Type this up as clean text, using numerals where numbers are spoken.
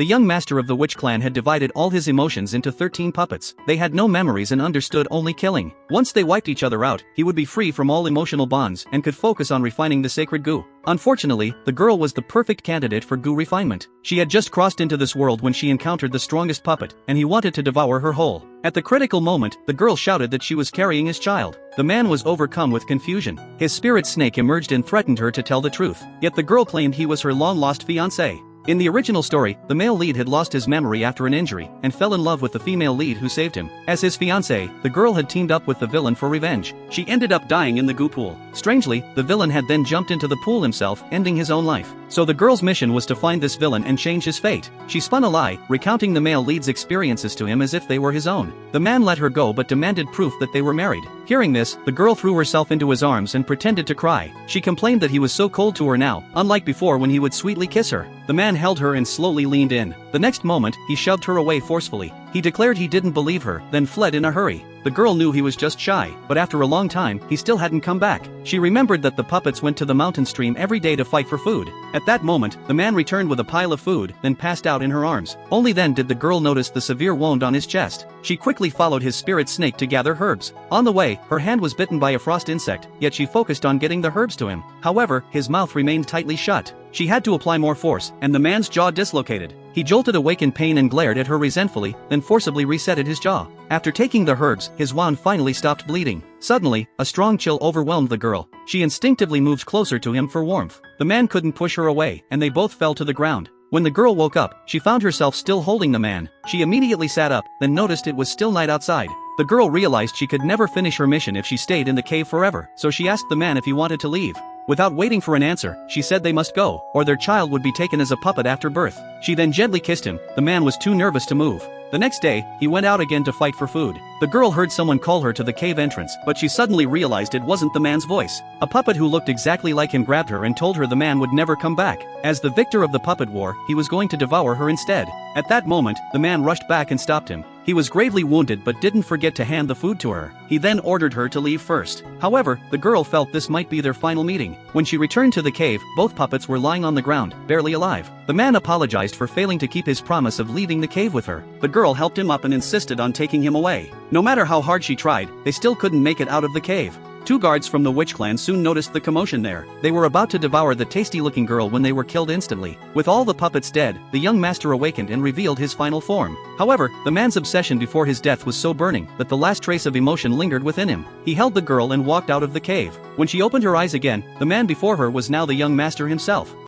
The young master of the witch clan had divided all his emotions into 13 puppets. They had no memories and understood only killing. Once they wiped each other out, he would be free from all emotional bonds and could focus on refining the sacred goo. Unfortunately, the girl was the perfect candidate for goo refinement. She had just crossed into this world when she encountered the strongest puppet, and he wanted to devour her whole. At the critical moment, the girl shouted that she was carrying his child. The man was overcome with confusion. His spirit snake emerged and threatened her to tell the truth. Yet the girl claimed he was her long-lost fiancé. In the original story, the male lead had lost his memory after an injury and fell in love with the female lead who saved him. As his fiancée, the girl had teamed up with the villain for revenge. She ended up dying in the goo pool. Strangely, the villain had then jumped into the pool himself, ending his own life. So the girl's mission was to find this villain and change his fate. She spun a lie, recounting the male lead's experiences to him as if they were his own. The man let her go but demanded proof that they were married. Hearing this, the girl threw herself into his arms and pretended to cry. She complained that he was so cold to her now, unlike before when he would sweetly kiss her. The man held her and slowly leaned in. The next moment, he shoved her away forcefully. He declared he didn't believe her, then fled in a hurry. The girl knew he was just shy, but after a long time, he still hadn't come back. She remembered that the puppets went to the mountain stream every day to fight for food. At that moment, the man returned with a pile of food, then passed out in her arms. Only then did the girl notice the severe wound on his chest. She quickly followed his spirit snake to gather herbs. On the way, her hand was bitten by a frost insect, yet she focused on getting the herbs to him. However, his mouth remained tightly shut. She had to apply more force, and the man's jaw dislocated. He jolted awake in pain and glared at her resentfully, then forcibly resetted his jaw. After taking the herbs, his wand finally stopped bleeding. Suddenly, a strong chill overwhelmed the girl. She instinctively moved closer to him for warmth. The man couldn't push her away, and they both fell to the ground. When the girl woke up, she found herself still holding the man. She immediately sat up, then noticed it was still night outside. The girl realized she could never finish her mission if she stayed in the cave forever, so she asked the man if he wanted to leave. Without waiting for an answer, she said they must go, or their child would be taken as a puppet after birth. She then gently kissed him. The man was too nervous to move. The next day, he went out again to fight for food. The girl heard someone call her to the cave entrance, but she suddenly realized it wasn't the man's voice. A puppet who looked exactly like him grabbed her and told her the man would never come back. As the victor of the puppet war, he was going to devour her instead. At that moment, the man rushed back and stopped him. He was gravely wounded but didn't forget to hand the food to her. He then ordered her to leave first. However, the girl felt this might be their final meeting. When she returned to the cave, both puppets were lying on the ground, barely alive. The man apologized for failing to keep his promise of leaving the cave with her. The girl helped him up and insisted on taking him away. No matter how hard she tried, they still couldn't make it out of the cave. Two guards from the witch clan soon noticed the commotion there. They were about to devour the tasty-looking girl when they were killed instantly. With all the puppets dead, the young master awakened and revealed his final form. However, the man's obsession before his death was so burning that the last trace of emotion lingered within him. He held the girl and walked out of the cave. When she opened her eyes again, the man before her was now the young master himself.